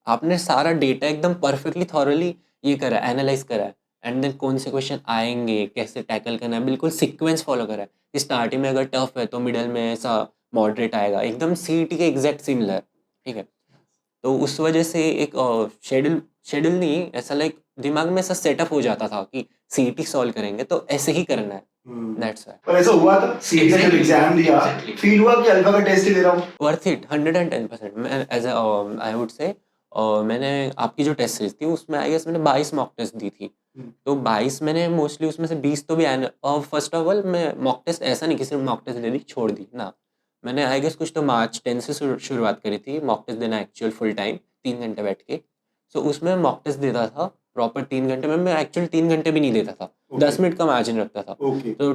आपने सारा डेटा एकदम परफेक्टली थॉरली ये करा है, एनालाइज करा है, एंड देन कौन से क्वेश्चन आएंगे, कैसे टैकल करना है, बिल्कुल सीक्वेंस फॉलो करा है कि स्टार्टिंग में अगर टफ है तो मिडल में ऐसा मॉडरेट आएगा, एकदम सीईटी के एग्जैक्ट सिमिलर। ठीक है, तो उस वजह से एक शेड्यूल शेड्यूल नहीं, ऐसा लाइक दिमाग में ऐसा सेटअप हो जाता था कि सीईटी सॉल्व करेंगे तो ऐसे ही करना है। दैट्स व्हाई और ऐसा हुआ था सीईटी का जब एग्जाम दिया फील हुआ कि अल्फा का टेस्ट ही दे रहा हूँ। Worth it 110%। मैं एज आई वुड से मैंने आपकी जो टेस्ट सीरीज थी उसमें आई गेस मैंने 22 मॉक टेस्ट दी थी, तो 22 मैंने मोस्टली उसमें से 20 तो भी फर्स्ट ऑफ ऑल मैं मॉक टेस्ट ऐसा नहीं कि सिर्फ मॉक टेस्ट दे दी छोड़ दी ना, मैंने आई गेस कुछ तो मार्च 10 से शुरुआत करी थी मॉक टेस्ट देना एक्चुअल फुल टाइम 3 घंटे बैठ के। सो उसमें मॉक टेस्ट देता था प्रॉपर 3 घंटे में, मैं एक्चुअल 3 घंटे भी नहीं देता था, 10 मिनट का मार्जिन रखता था। ओके। तो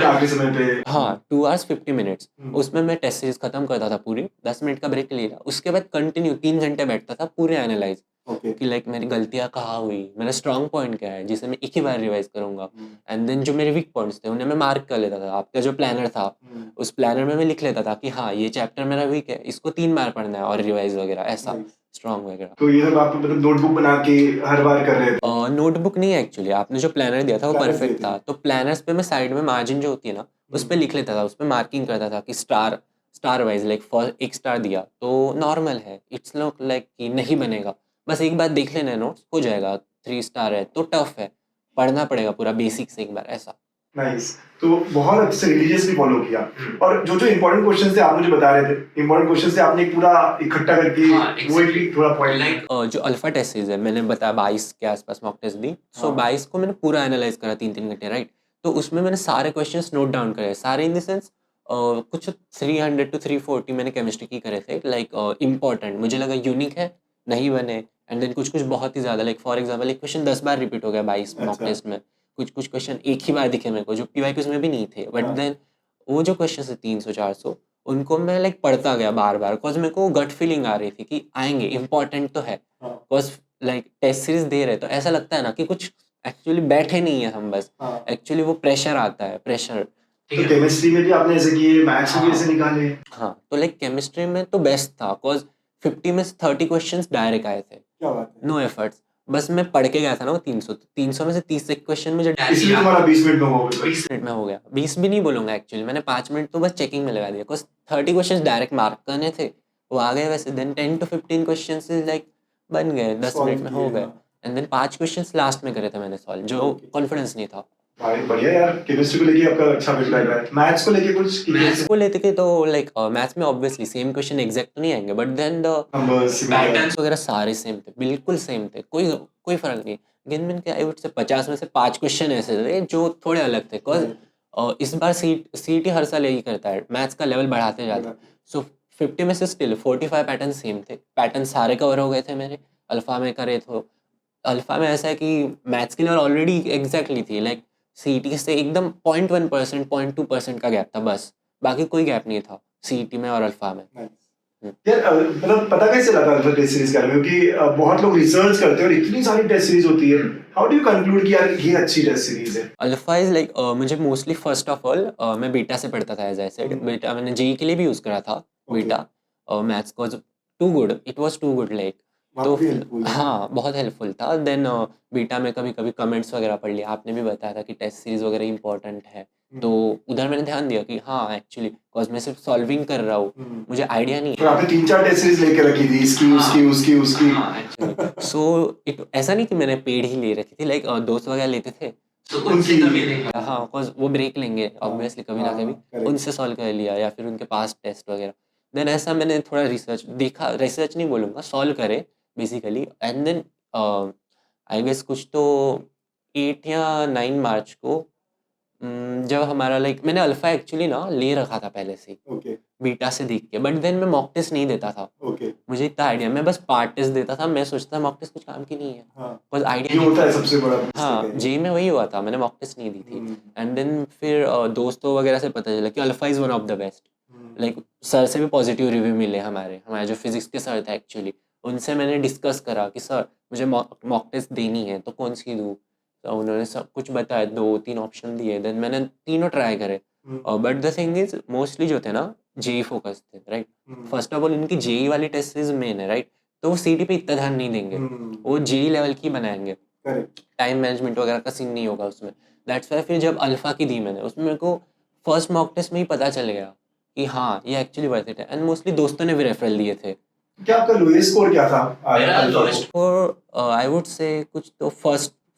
आखिरी समय पे हाँ 2 hours 50 minutes उसमें मैं टेस्ट सीरीज खत्म करता था पूरी, 10 मिनट का ब्रेक ले लिया, उसके बाद कंटिन्यू 3 घंटे बैठता था पूरे एनालाइज ओके। कि लाइक मेरी गलतियाँ कहाँ हुई, मेरा स्ट्रॉन्ग पॉइंट क्या है जिसे मैं एक ही बार रिवाइज करूंगा, एंड देन जो मेरे वीक पॉइंट्स थे उन्हें मैं मार्क कर लेता था। आपका जो प्लानर था उस प्लानर में मैं लिख लेता था कि हाँ ये चैप्टर मेरा वीक है, इसको 3 बार पढ़ना है और रिवाइज वगैरह ऐसा स्ट्रॉन्ग वगैरह। तो ये सब आप मतलब नोटबुक बना के हर बार कर रहे थे? नोटबुक नहीं एक्चुअली, आपने जो प्लानर दिया था वो Planners परफेक्ट दिए था, तो प्लानर्स पे मैं साइड में मार्जिन जो होती है ना उस पर लिख लेता था, उस पर मार्किंग करता था कि स्टार वाइज, लाइक फॉर एक स्टार दिया तो नॉर्मल है, इट्स नॉट लाइक कि नहीं बनेगा, बस एक बार देख लेना है नोट्स हो जाएगा, 3 स्टार है तो टफ है, पढ़ना पड़ेगा पूरा बेसिक से एक बार ऐसा। नाइस। तो बहुत अच्छे से रिलीजियसली फॉलो किया। और जो जो इंपॉर्टेंट क्वेश्चन थे आप मुझे बता रहे थे, इंपॉर्टेंट क्वेश्चन से आपने पूरा इकट्ठा करके वो एक थोड़ा पॉइंट लाइक जो अल्फा टेस्ट सीरीज है मैंने बताया 22 के आसपास मॉक टेस्ट दी, सो हाँ। 22 को मैंने पूरा एनालाइज करा 3-3 घंटे, राइट। तो उसमें मैंने सारे क्वेश्चंस नोट डाउन करे, सारे इन द सेंस कुछ 300 to 340 मैंने केमिस्ट्री की करे थे, लाइक इंपॉर्टेंट मुझे लगा यूनिक है नहीं बने, एंड देन कुछ कुछ बहुत ही ज़्यादा, लाइक फॉर एग्जाम्पल एक क्वेश्चन 10 बार रिपीट हो गया 22 मॉक अच्छा। टेस्ट में, कुछ कुछ क्वेश्चन एक ही बार दिखे मेरे को जो पीवाईक्यूज में भी नहीं थे, बट हाँ। देन वो जो क्वेश्चन है 300-400 उनको मैं लाइक पढ़ता गया बार बार, बिकॉज मेरे को गट फीलिंग आ रही थी कि आएंगे, इंपॉर्टेंट तो है, हाँ। बिकॉज लाइक टेस्ट सीरीज दे रहे तो ऐसा लगता है ना कि कुछ एक्चुअली बैठे नहीं है हम, बस हाँ। एक्चुअली वो प्रेशर आता है, प्रेशर। तो केमिस्ट्री में भी आपने ऐसे किए, मैथ्स में भी ऐसे निकाले? हाँ तो लाइक केमिस्ट्री में तो बेस्ट था, बिकॉज 50 में से 30 क्वेश्चंस डायरेक्ट आए थे, क्या बात है। नो एफर्ट्स, बस मैं पढ़ के गया था ना वो 300, तो 300 में से 30 क्वेश्चन मुझे इसलिए तुम्हारा 20 मिनट में हो गया? 20 मिनट में हो गया, 20 भी नहीं बोलूंगा एक्चुअली, मैंने 5 मिनट तो बस चेकिंग में लगा दिया, बिकॉज 30 क्वेश्चंस डायरेक्ट मार्क करने थे, वो आ गए वैसे, देन 10 to 15 क्वेश्चंस लाइक बन गए, 10 Solve मिनट में हो किए, गए, हाँ। एंड देन 5 क्वेश्चंस लास्ट में करे थे मैंने सॉल्व, जो कॉन्फिडेंस नहीं था। भाई बढ़िया यार, केमिस्ट्री को लेके आपका अच्छा बिल्ड लग रहा है। मैथ्स को लेके कुछ मैथ्स को लेते के तो लाइक मैथ्स में ऑब्वियसली सेम क्वेश्चन एग्जैक्ट तो नहीं आएंगे, but then the numbers patterns वगैरह सारे सेम थे, बिल्कुल सेम थे, कोई फर्क नहीं। गिनमिन के आई वुड से 50 में से 5 क्वेश्चन ऐसे थे जो थोड़े अलग थे, बिकॉज इस बार सीईटी हर साल यही करता है, मैथ्स का लेवल बढ़ाते जाता है, सो 50 में से स्टिल 45 पैटर्न सेम थे, पैटर्न सारे कवर हो गए थे मेरे, अल्फा में करे तो अल्फा में ऐसा है कि मैथ्स के लेवल ऑलरेडी एग्जैक्टली थी, लाइक सीईटी से एकदम 0.1% 0.2% का गैप था, बस बाकी कोई गैप नहीं था सीईटी में और अल्फा में। यार मतलब पता कैसे लगा अल्फा टेस्ट सीरीज के बारे में, क्योंकि बहुत लोग रिसर्च करते हैं और इतनी सारी टेस्ट सीरीज होती है, हाउ डू यू कंक्लूड कि यार ये अच्छी टेस्ट सीरीज है? अल्फा इज लाइक मुझे मोस्टली फर्स्ट ऑफ ऑल मैं बीटा से पढ़ता था, एज आई सेड बीटा मैंने जेई के लिए भी यूज करा था beta, maths was too good, it was too good like, तो हाँ बहुत हेल्पफुल था। देन बीटा में कभी कभी कमेंट्स वगैरह पढ़ लिया, आपने भी बताया था कि टेस्ट सीरीज वगैरह इंपॉर्टेंट है, तो उधर मैंने ध्यान दिया कि हाँ एक्चुअली बिकॉज मैं सिर्फ सॉल्विंग कर रहा हूँ, मुझे आइडिया नहीं है। आपने 3-4 टेस्ट सीरीज लेके रखी थी, इसकी उसकी। सो इट ऐसा नहीं कि मैंने पेड ही ले रखी थी, लाइक दोस्त वगैरह लेते थे तो उनकी- उनसे कभी नहीं, हाँ cause वो ब्रेक लेंगे ऑब्वियसली कभी ना हाँ, कभी, correct. उनसे सॉल्व कर लिया या फिर उनके पास टेस्ट वगैरह। देन ऐसा मैंने थोड़ा रिसर्च देखा, रिसर्च नहीं बोलूँगा, सॉल्व करे basically. And then I guess कुछ तो 8 या 9 मार्च को जब हमारा लाइक मैंने अल्फा एक्चुअली ना ले रखा था पहले से ही, ओके बीटा से देख के, बट देन मैं मॉक टेस्ट नहीं देता था। ओके मुझे इतना आइडिया, मैं बस पार्ट टेस्ट देता था। मैं सोचता था मॉक टेस्ट कुछ काम की नहीं है, हाँ बस ये आइडिया होता है सबसे बड़ा mistake हाँ है ये। जेई में वही हुआ था, मैंने मॉक टेस्ट नहीं दी थी। हम्म, एंड देन फिर दोस्तों वगैरह से पता चला कि alpha is one of the best. Like sir से भी पॉजिटिव रिव्यू मिले, हमारे जो फिजिक्स के सर थे एक्चुअली, उनसे मैंने डिस्कस करा कि सर मुझे मॉक टेस्ट देनी है तो कौन सी दूँ। तो उन्होंने सब कुछ बताया, 2-3 ऑप्शन दिए, देन मैंने तीनों ट्राई करे। But the thing is mostly जो थे ना जेई फोकस थे, राइट। फर्स्ट ऑफ ऑल इनकी जेई वाली टेस्ट सीरीज मेन है, राइट। तो वो सीटी पे इतना ध्यान नहीं देंगे, वो जेई लेवल की बनाएंगे, करेक्ट टाइम मैनेजमेंट वगैरह का सीन नहीं होगा उसमें। दैट्स वाई फिर जब अल्फा की दी मैंने, उसमें मेरे को फर्स्ट मॉक टेस्ट में ही पता चल गया कि हाँ ये एक्चुअली वर्थ इट है। एंड मोस्टली दोस्तों ने भी रेफरल दिए थे। क्या आपका लोएस्ट स्कोर क्या था मेरा alpha lowest score I would से कुछ तो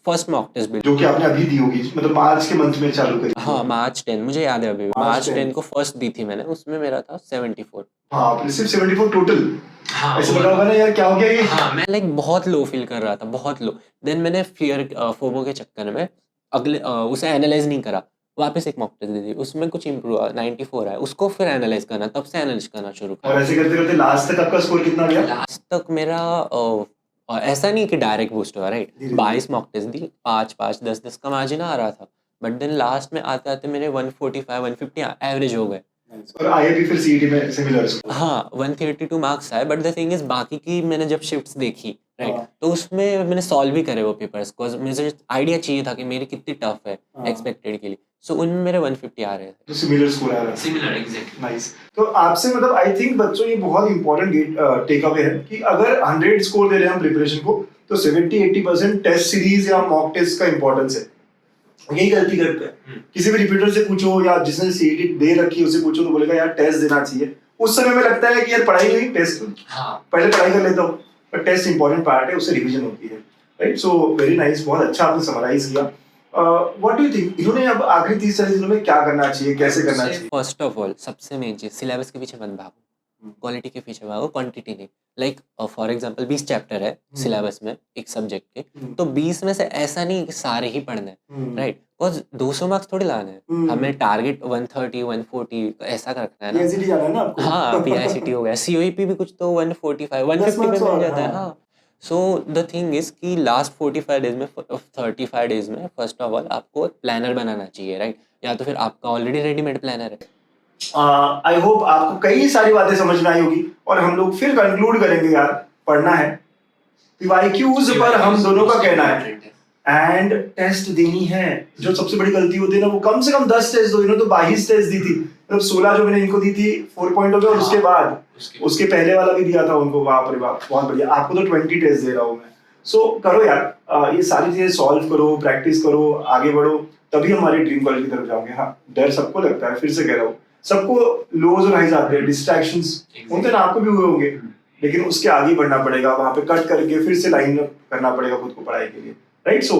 फर्स्ट मॉक टेस्ट को? जो कि आपने अभी दी होगी, मतलब मार्च के मंथ में चालू करी हाँ मार्च 10, मुझे याद है अभी, मार्च मार्च 10 10 को फर्स्ट दी थी मैंने, उसमें मेरा था 74। हाँ आपने सिर्फ 74 टोटल। हाँ ऐसे लगा होगा ना यार क्या हो गया ये। हाँ मैं लाइक बहुत लो फील कर रहा था, बहुत लो। देन मैंने फियर फोमो के चक्कर में उसे एनालाइज नहीं करा, वापस एक मॉक टेस्ट दे दी, उसमें कुछ इम्प्रूव हुआ, 94 आया, उसको फिर एनालाइज करना, तब से एनालाइज करना शुरू और किया। ऐसे करते करते लास्ट तक आपका स्कोर कितना गया? लास्ट तक मेरा ऐसा नहीं कि डायरेक्ट बूस्ट हुआ, राइट। धीरे-धीरे। 22 मॉक टेस्ट दी, 5-5 10-10 का मार्जिन आ रहा था, बट देन लास्ट में आते आते मेरे 145 150 एवरेज हो गए। और आए भी फिर सीईटी में सिमिलर स्कोर। हाँ 132 मार्क्स आए, बट द थिंग इज बाकी की मैंने जब शिफ्ट्स देखी, राइट, हाँ। तो उसमें मैंने सॉल्व भी करे वो पेपर्स, बिकॉज मुझे आइडिया चाहिए था कि मेरी कितनी टफ है हाँ। एक्सपेक्टेड के लिए। सो उनमें मेरे 150 आ रहे थे, तो सिमिलर स्कोर आ रहा है। Similar exactly. नाइस। तो आपसे मतलब आई थिंक बच्चों ये बहुत इंपॉर्टेंट टेक अवे है कि अगर 100 स्कोर दे रहे हैं हम प्रिपरेशन को, तो 70-80% टेस्ट सीरीज या मॉक टेस्ट का इंपॉर्टेंस है। यही गलती करते हैं। किसी भी रिपीटर से पूछो या जिसने सीईटी दे रखी है उससे पूछो तो बोलेगा यार टेस्ट देना चाहिए। उस समय में लगता है कि यार पढ़ाई नहीं, टेस्ट पहले पढ़ाई कर लेता हूँ, पर टेस्ट इंपॉर्टेंट पार्ट है, उससे रिवीजन होती है, राइट। सो वेरी नाइस, बहुत अच्छा आपने समराइज किया। व्हाट डू यू थिंक इन्होंने अब आखिरी 30-40 दिनों में क्या करना चाहिए, कैसे करना चाहिए? फर्स्ट ऑफ ऑल सबसे मेन चीज, सिलेबस के पीछे मत भागो, क्वालिटी के पीछे भागो, क्वांटिटी नहीं। लाइक फॉर एग्जांपल 20 चैप्टर है सिलेबस में एक सब्जेक्ट के, तो 20 में से ऐसा नहीं कि सारे ही पढ़ने हैं, राइट, बिकॉज 200 मार्क्स थोड़ी लाने हैं, हमें टारगेट 130 140 ऐसा रखना है ना। पीआईसीटी जाना है ना आपको। हाँ पीआईसीटी हो गया, सीओईपी भी कुछ तो 145 150 पे marks मिल और, जाता है। हाँ। हाँ सो द थिंग इज कि लास्ट 45 डेज में 35 डेज में फर्स्ट ऑफ ऑल आपको प्लानर बनाना चाहिए, राइट, या तो फिर आपका ऑलरेडी रेडीमेड प्लानर है। आई होप आपको कई सारी बातें समझ में आई होगी और हम लोग फिर कंक्लूड करेंगे यार, पढ़ना है। पीवाईक्यूज पर हम दोनों का कहना है एंड टेस्ट देनी है। जो सबसे बड़ी गलती होती है ना, वो कम से कम 10 टेस्ट दो। इन्होंने तो 22 टेस्ट दी थी, मतलब 16 जो मैंने इनको दी थी 4.0 में, और उसके बाद उसके पहले वाला भी दिया था उनको। बाप रे बाप, बहुत बढ़िया। आपको तो 20 टेस्ट दे रहा हूँ मैं। सो करो यार, ये सारी चीजें सॉल्व करो, प्रैक्टिस करो, आगे बढ़ो, तभी हमारे ड्रीम कॉलेज की तरफ जाओगे। हाँ डर सबको लगता है, फिर से कह रहा हूँ, सबको लोज और हाइज आते हैं, डिस्ट्रैक्शंस होते हैं ना, आपको भी हुए होंगे, लेकिन उसके आगे बढ़ना पड़ेगा, वहां पे कट करके फिर से लाइन अप करना पड़ेगा खुद को पढ़ाई के लिए, राइट। सो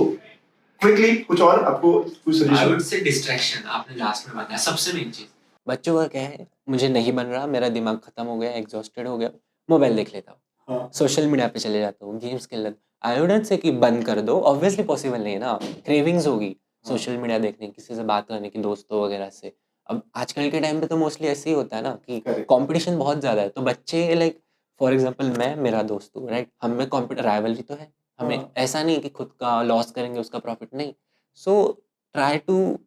क्विकली कुछ और आपको कुछ आई सजेशन? वुड से डिस्ट्रैक्शन आपने लास्ट में बताया, सबसे मेन चीज। बच्चों का क्या है, मुझे नहीं बन रहा, मेरा दिमाग खत्म हो गया, एग्जॉस्टेड हो गया, मोबाइल देख लेता हूँ, हाँ सोशल मीडिया पे चले जाता हूँ, गेम्स खेल लेता हूँ। आई वुडंट से कि बंद कर दो, ऑब्वियसली पॉसिबल नहीं है ना, क्रेविंग्स होगी सोशल मीडिया देखने की, किसी से बात करने की, दोस्तों वगैरह से। अब आजकल के टाइम पे तो मोस्टली ऐसे ही होता है ना कि Correct. कंपटीशन बहुत ज्यादा है, तो बच्चे लाइक फॉर एग्जांपल मैं, मेरा दोस्त हूँ, राइट, हम में राइवलरी तो है, हमें हाँ। ऐसा नहीं कि खुद का लॉस करेंगे उसका प्रॉफिट नहीं। So try to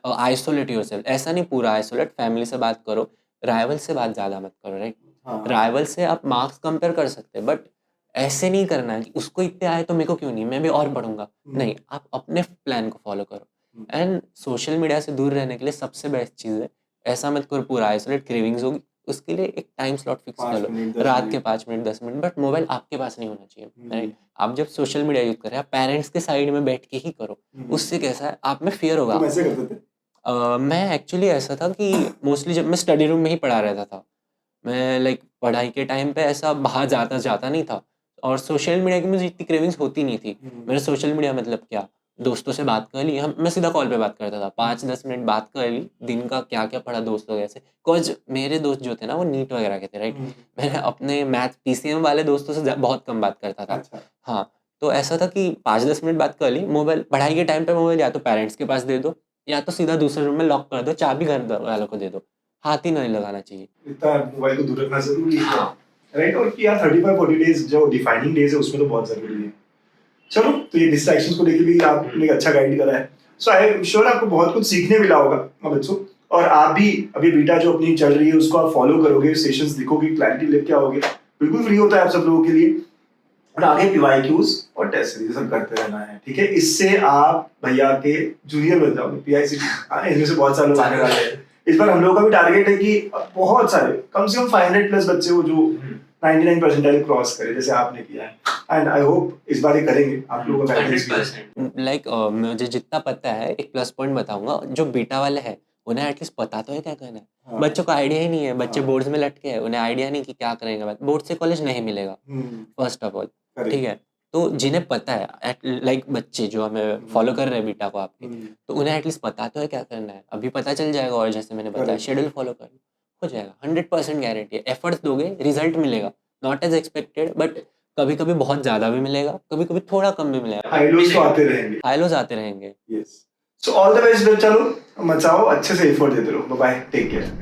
isolate yourself, ऐसा नहीं पूरा आइसोलेट, फैमिली से बात करो, राइवल से बात ज़्यादा मत करो, राइट। हाँ। राइवल से आप मार्क्स कंपेयर कर सकते हैं, बट ऐसे नहीं करना है कि उसको इतने आए तो मेरे को क्यों नहीं, मैं भी और पढ़ूंगा। नहीं, आप अपने प्लान को फॉलो करो। एंड सोशल मीडिया से दूर रहने के लिए सबसे बेस्ट चीज़ है, ऐसा मत करो पूरा आइसोलेट, क्रेविंग्स होगी, उसके लिए एक टाइम स्लॉट फिक्स कर लो, रात के 5 मिनट 10 मिनट, बट मोबाइल आपके पास नहीं होना चाहिए, राइट। आप जब सोशल मीडिया यूज कर रहे हैं, पेरेंट्स के साइड में बैठ के ही करो, उससे कैसा है, आप में फियर होगा। तुम ऐसे करते थे? मैं एक्चुअली ऐसा था कि मोस्टली जब मैं स्टडी रूम में ही पढ़ा रहता था, मैं लाइक पढ़ाई के टाइम पे ऐसा बाहर जाता नहीं था, और सोशल मीडिया की मुझे इतनी क्रेविंग्स होती नहीं थी। मेरा सोशल मीडिया मतलब क्या, दोस्तों से बात कर ली, मैं सीधा कॉल पे बात करता था, 5-10 मिनट बात कर ली, दिन का क्या क्या पढ़ा दोस्तों वगैरह से। बिकॉज मेरे दोस्त जो थे ना वो नीट वगैरह के थे, राइट। मैं अपने मैथ PCM वाले दोस्तों से बहुत कम बात करता था। अच्छा। हाँ, तो ऐसा था कि 5-10 मिनट बात कर ली, मोबाइल पढ़ाई के टाइम पे मोबाइल या तो पेरेंट्स के पास दे दो या तो सीधा दूसरे रूम में लॉक कर दो, चाबी घर वालों को दे दो, हाथ ही नहीं लगाना चाहिए। इतना मोबाइल को दूर रखना जरूरी है, राइट। और कि यार 35-40 डेज जो डिफाइनिंग डेज है उसमें तो बहुत जरूरी है। चलो, तो ये डिस्ट्रैक्शंस को लेके भी आपने एक अच्छा गाइड करा है। सो आई एम श्योर आपको बहुत कुछ सीखने मिला होगा बच्चों, और आप भी अभी बीटा जो अपनी चल रही है उसको आप फॉलो करोगे, सेशंस देखोगे, क्लैरिटी लेके आओगे, बिल्कुल फ्री होता है आप सब लोगों के लिए। और आगे PYQs और टेस्ट सीरीज सब करते रहना है, ठीक है। इससे आप भैया के जूनियर बन जाओगे, PICT इनमें से बहुत सारे लोग आने वाले हैं। इस बार हम लोगों का भी टारगेट है कि बहुत सारे, कम से कम 500 प्लस बच्चे हो जो 99 परसेंटाइल क्रॉस करे, जैसे आपने किया है। एंड आई होप इस बार ये करेंगे आप लोगों का गाइडेंस भी। लाइक मुझे जितना पता है, एक प्लस पॉइंट बताऊंगा, जो बीटा वाले हैं उन्हें एटलीस्ट पता तो है क्या करना है। हाँ। बच्चों को आइडिया ही नहीं है, बच्चे हाँ। बोर्ड्स में लटके हैं, उन्हें आइडिया नहीं कि क्या करेंगे, बोर्ड से कॉलेज नहीं मिलेगा फर्स्ट ऑफ ऑल, ठीक है। तो जिन्हें पता है, लाइक बच्चे जो हमें फॉलो कर रहे हैं बीटा को आपके, तो उन्हें एटलीस्ट पता तो है क्या करना है, अभी पता चल जाएगा। और जैसे मैंने बताया, Correct. शेड्यूल फॉलो कर हो जाएगा, 100% गारंटी है। एफर्ट्स दोगे रिजल्ट मिलेगा, नॉट एज एक्सपेक्टेड, बट कभी कभी बहुत ज्यादा भी मिलेगा, कभी कभी थोड़ा कम भी मिलेगा, हाई लोज तो आते रहेंगे। हाईलोज आते रहेंगे। Yes, so all the best. चलो मचाओ, अच्छे से एफर्ट देते रहो। Bye bye, take care.